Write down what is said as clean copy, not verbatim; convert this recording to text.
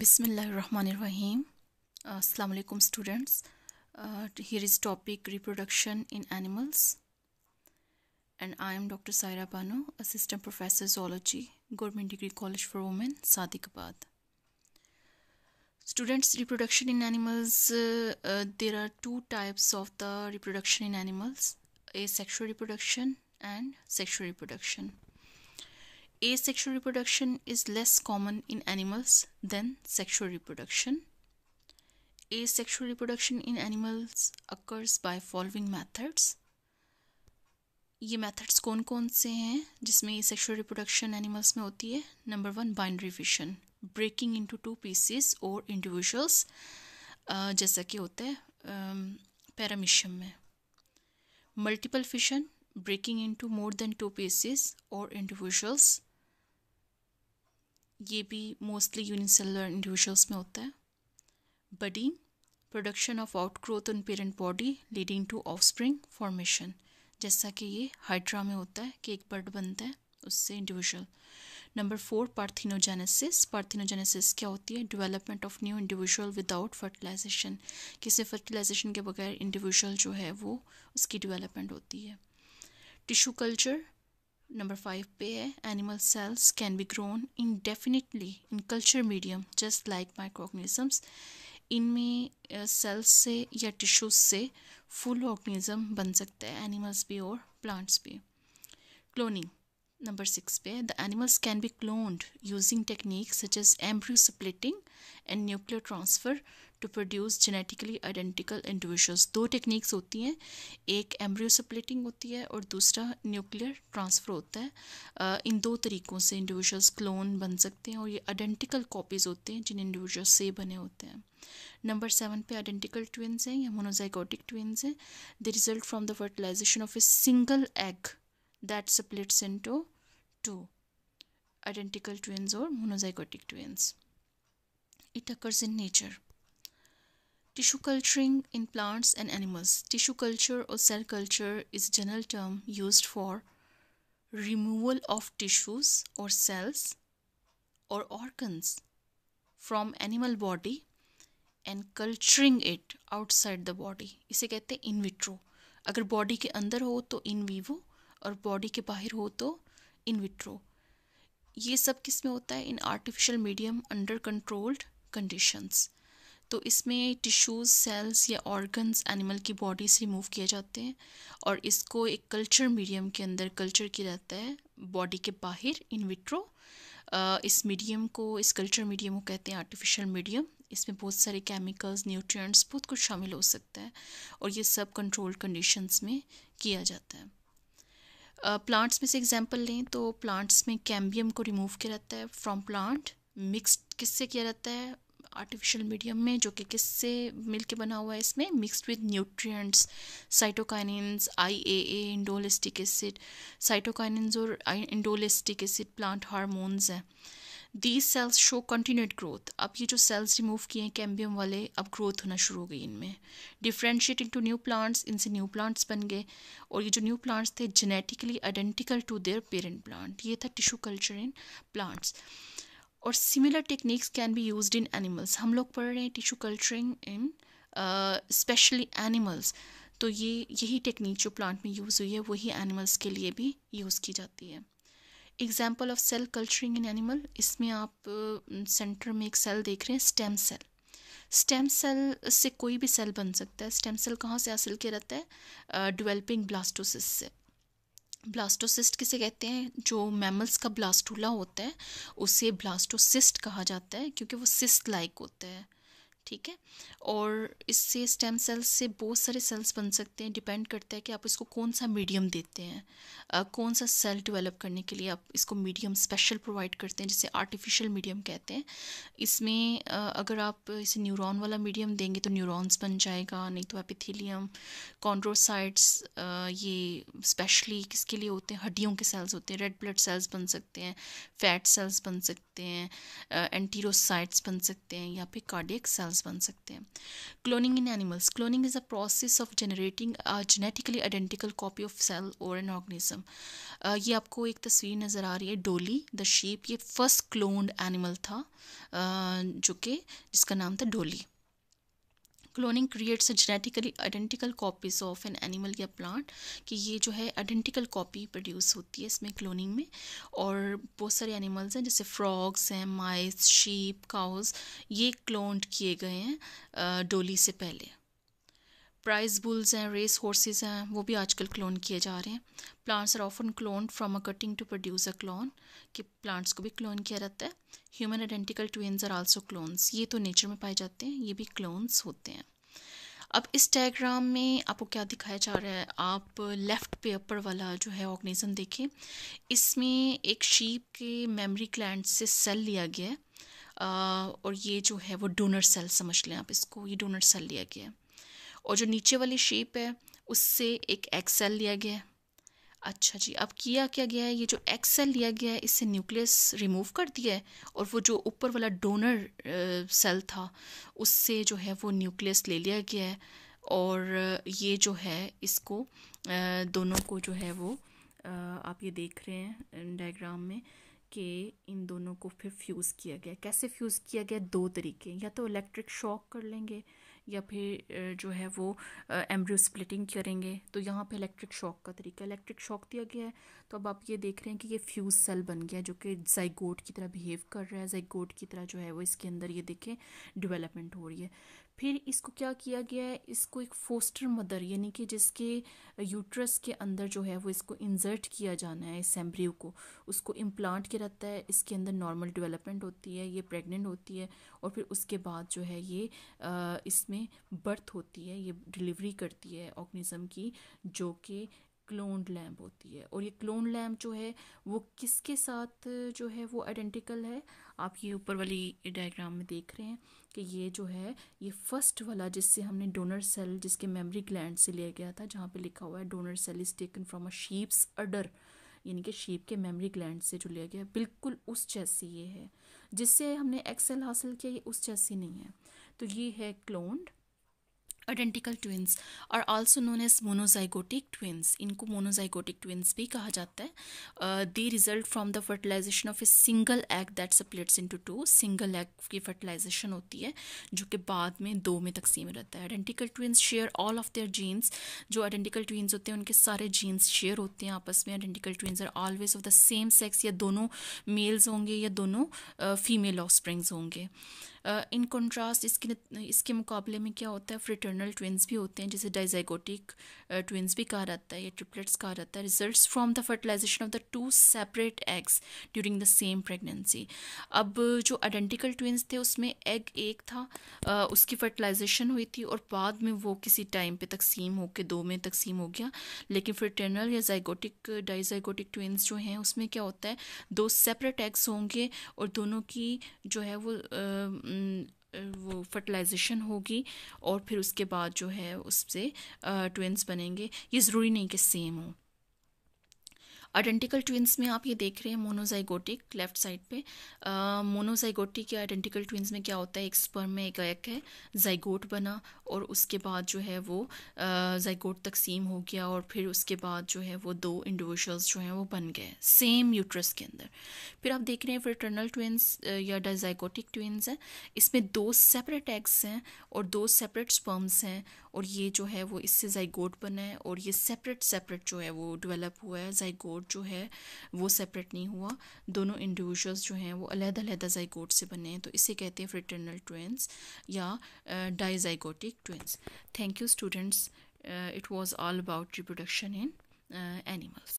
Bismillahirrahmanirrahim. Assalamu alaikum students. Here is topic reproduction in animals, and I am Dr. Saira Banu, Assistant Professor Zoology, Government Degree College for Women, Sadiqabad. Students, reproduction in animals, there are two types of the reproduction in animals: asexual reproduction and sexual reproduction. Asexual reproduction is less common in animals than sexual reproduction. Asexual reproduction in animals occurs by following methods. ये methods कौन कौन से हैं जिसमें asexual reproduction animals में होती है? Number 1, binary fission, breaking into two pieces or individuals, जैसा कि होता है paramecium में. Multiple fission, breaking into more than two pieces or individuals, ये भी मोस्टली यूनिसेलुलर इंडिविजुअल्स में होता है. Budding, production of outgrowth in parent body leading to offspring formation, जैसा कि ये हाइड्रा में होता है कि एक बर्ड बनता है उससे इंडिविजुअल. Number 4, parthenogenesis. पार्थिनोजेनेसिस क्या होती है? Development of new individual without fertilisation, किसी फर्टिलाइजेशन के बगैर इंडिविजुअल जो है वो उसकी डेवलपमेंट होती है. टिश्यू कल्चर नंबर 5 पे है. Animal cells can be grown indefinitely in culture medium just like microorganisms. इनमें सेल्स से या टिश्यूज से फुल ऑर्गेनिज्म बन सकता है, एनिमल्स भी और प्लांट्स भी. क्लोनिंग नंबर 6 पे है. The animals can be cloned using techniques such as embryo splitting and nuclear transfer to produce genetically identical individuals. दो टेक्निक्स होती हैं, एक एम्ब्रियो स्प्लिटिंग होती है और दूसरा न्यूक्लियर ट्रांसफ़र होता है. इन दो तरीक़ों से इंडिविजुअल्स क्लोन बन सकते हैं और ये आइडेंटिकल कॉपीज़ होते हैं जिन इंडिविजुअल्स से बने होते हैं. नंबर 7 पे आइडेंटिकल ट्विन्स हैं या मोनोजाइगोटिक ट्विन्स हैं. They result from the fertilisation of a single egg that splits into two. Identical twins और monozygotic twins. It occurs in nature. Tissue culturing in plants and animals. Tissue culture or cell culture is a general term used for removal of tissues or cells or organs from animal body and culturing it outside the body. इसे कहते हैं in vitro. अगर body के अंदर हो तो in vivo और body के बाहर हो तो in vitro. ये सब किस में होता है? In artificial medium under controlled conditions. तो इसमें टिश्यूज़, सेल्स या ऑर्गन्स एनिमल की बॉडी से रिमूव किए जाते हैं और इसको एक कल्चर मीडियम के अंदर कल्चर किया जाता है बॉडी के बाहर इन विट्रो. इस मीडियम को, इस कल्चर मीडियम को कहते हैं आर्टिफिशियल मीडियम. इसमें बहुत सारे केमिकल्स, न्यूट्रिएंट्स, बहुत कुछ शामिल हो सकता है और ये सब कंट्रोल्ड कंडीशंस में किया जाता है. प्लांट्स में से एग्जांपल लें तो प्लांट्स में कैम्बियम को रिमूव किया जाता है फ्रॉम प्लांट. मिक्सड किससे किया जाता है? आर्टिफिशियल मीडियम में, जो कि किससे मिल के बना हुआ है? इसमें mixed with nutrients, cytokinins, IAA, indoleacetic acid. Cytokinins और इंडोलिस्टिक एसिड प्लांट हार्मोन्स हैं. These cells show continued growth. अब ये जो सेल्स रिमूव किए हैं कैम्बियम वाले, अब ग्रोथ होना शुरू हो गई इनमें. डिफ्रेंशिएट इनटू न्यू प्लांट्स, इनसे न्यू प्लांट्स बन गए और ये जो न्यू प्लांट्स थे genetically identical to their parent plant. ये था टिश्यू कल्चर इन प्लांट्स. और similar techniques can be used in animals. हम लोग पढ़ रहे हैं tissue culturing in specially animals. तो यही टेक्निक जो प्लांट में यूज़ हुई है वही एनिमल्स के लिए भी यूज़ की जाती है. Example of cell culturing in animal. इसमें आप सेंटर में एक सेल देख रहे हैं, स्टेम सेल. स्टेम सेल से कोई भी सेल बन सकता है. स्टेम सेल कहाँ से हासिल किया जाता है? डेवलपिंग ब्लास्टोसिस्ट से. ब्लास्टोसिस्ट किसे कहते हैं? जो मैमल्स का ब्लास्टूला होता है उसे ब्लास्टोसिस्ट कहा जाता है क्योंकि वो सिस्ट लाइक होता है. ठीक है. और इससे स्टेम सेल्स से बहुत सारे सेल्स बन सकते हैं. डिपेंड करता है कि आप इसको कौन सा मीडियम देते हैं, कौन सा सेल डेवलप करने के लिए आप इसको मीडियम स्पेशल प्रोवाइड करते हैं, जिसे आर्टिफिशियल मीडियम कहते हैं. इसमें अगर आप इसे न्यूरॉन वाला मीडियम देंगे तो न्यूरॉन्स बन जाएगा, नहीं तो एपिथेलियम, कॉन्ड्रोसाइट्स. ये स्पेशली किसके लिए होते हैं? हड्डियों के सेल्स होते हैं. रेड ब्लड सेल्स बन सकते हैं, फैट सेल्स बन सकते हैं, एंटीरोसाइट्स बन सकते हैं, या फिर कार्डियक सेल्स एडवांस बन सकते हैं। Cloning in animals, cloning is a process of generating a genetically identical copy of cell और एन ऑर्गेनिज्म। ये आपको एक तस्वीर नज़र आ रही है, डोली द शीप, ये फर्स्ट क्लोन्ड एनिमल था जो कि जिसका नाम था Dolly. Cloning creates a genetically identical copies of an animal या प्लांट, कि ये जो है आइडेंटिकल कॉपी प्रोड्यूस होती है इसमें क्लोनिंग में। और बहुत सारे एनिमल्स हैं जैसे फ्रॉग्स हैं, माइस, शीप, काउज, ये क्लोन्ड किए गए हैं डोली से पहले। प्राइज बुल्स हैं, रेस हॉर्सेस हैं, वो भी आजकल क्लोन किए जा रहे हैं। Plants are often cloned from a cutting to produce a clone, कि प्लांट्स को भी क्लोन किया जाता है। Human identical twins are also clones, ये तो नेचर में पाए जाते हैं, ये भी क्लोन्स होते हैं। अब इस डायग्राम में आपको क्या दिखाया जा रहा है, आप लेफ्ट पे अपर वाला जो है ऑर्गेनिज्म देखें, इसमें एक शीप के मेमोरी ग्लैंड से सेल लिया गया है और ये जो है वो डोनर सेल समझ लें आप इसको, ये डोनर सेल लिया गया है। और जो नीचे वाली शेप है उससे एक एक्सेल लिया गया है। अच्छा जी, अब किया क्या गया है, ये जो एक्सेल लिया गया है इससे न्यूक्लियस रिमूव कर दिया है और वो जो ऊपर वाला डोनर सेल था उससे जो है वो न्यूक्लियस ले लिया गया है। और ये जो है इसको दोनों को जो है वो आप ये देख रहे हैं डायग्राम में कि इन दोनों को फिर फ्यूज़ किया गया। कैसे फ्यूज़ किया गया, दो तरीके, या तो इलेक्ट्रिक शॉक कर लेंगे या फिर जो है वो एम्ब्रियो स्प्लिटिंग करेंगे। तो यहाँ पे इलेक्ट्रिक शॉक का तरीका, इलेक्ट्रिक शॉक दिया गया है तो अब आप ये देख रहे हैं कि ये फ्यूज सेल बन गया जो कि जाइगोट की तरह बिहेव कर रहा है। जाइगोट की तरह जो है वो इसके अंदर ये देखें डेवलपमेंट हो रही है। फिर इसको क्या किया गया है, इसको एक फोस्टर मदर यानी कि जिसके यूट्रस के अंदर जो है वो इसको इंसर्ट किया जाना है, इस एम्ब्रियो को, उसको इम्प्लांट किया रहता है। इसके अंदर नॉर्मल डेवलपमेंट होती है, ये प्रेग्नेंट होती है और फिर उसके बाद जो है ये इसमें बर्थ होती है, ये डिलीवरी करती है ऑर्गेनिज्म की, जो कि क्लोन्ड लैम्प होती है। और ये क्लोन लैम्प जो है वो किसके साथ जो है वो आइडेंटिकल है, आप ये ऊपर वाली डायग्राम में देख रहे हैं कि ये जो है ये फर्स्ट वाला जिससे हमने डोनर सेल, जिसके मेमोरी ग्लैंड से लिया गया था, जहाँ पे लिखा हुआ है donor cell is taken from a sheep's udder, यानी कि शीप के मेमोरी ग्लैंड से जो लिया गया, बिल्कुल उस जैसी ये है। जिससे हमने एक्सेल हासिल किया ये उस जैसी नहीं है। तो ये है cloned. Identical twins are also known as monozygotic twins, इनको मोनोजाइगोटिक ट्विंस भी कहा जाता है। They result from the fertilisation of a single egg that splits into two, single egg की फर्टिलाइजेशन होती है जो कि बाद में दो में तकसीम रहता है। Identical twins share all of their genes, जो आइडेंटिकल ट्विंस होते हैं उनके सारे जीन्स शेयर होते हैं आपस में। Identical twins are always of the same sex, या दोनों मेल्स होंगे या दोनों फीमेल ऑफस्प्रिंग्स होंगे। इन कंट्रास्ट इसके मुकाबले में क्या होता है, फ्रेटर्नल ट्विंस भी होते हैं जिसे डाइजाइगोटिक ट्विंस भी कहा जाता है या ट्रिपलेट्स कहा जाता है। Results from the fertilisation of the two separate eggs during the same pregnancy. अब जो आइडेंटिकल ट्विंस थे उसमें एग एक था, उसकी फर्टिलाइजेशन हुई थी और बाद में वो किसी टाइम पे तकसीम होकर दो में तकसीम हो गया। लेकिन फ्रेटर्नल या जाइगोटिक डाइजाइगोटिक ट्विंस जो हैं उसमें क्या होता है, दो सेपरेट एग्स होंगे और दोनों की जो है वो फर्टिलाइजेशन होगी और फिर उसके बाद जो है उससे ट्विंस बनेंगे। ये ज़रूरी नहीं कि सेम हो। आइडेंटिकल ट्विंस में आप ये देख रहे हैं मोनोजाइगोटिक लेफ्ट साइड पे। मोनोजाइगोटिक या आइडेंटिकल ट्विंस में क्या होता है, एक स्पर्म में एक एग है, जाइगोट बना और उसके बाद जो है वो जाइगोट तकसीम हो गया और फिर उसके बाद जो है वो दो इंडिविजुअल्स जो हैं वो बन गए सेम यूट्रस के अंदर। फिर आप देख रहे हैं फ्रेटर्नल ट्विंस या डाइजाइगोटिक ट्विंस हैं, इसमें दो सेपरेट एग्स हैं और दो सेपरेट स्पर्म्स हैं और ये जो है वो इससे जाइगोट बना है और ये सेपरेट जो है वो डेवलप हुआ है। जाइगोट जो है वो सेपरेट नहीं हुआ, दोनों इंडिविजुअल्स जो हैं वो अलग-अलग जाइगोट से बने हैं, तो इसे कहते हैं फ्रेटर्नल ट्विंस या dizygotic twins. Thank you students, it was all about reproduction in animals.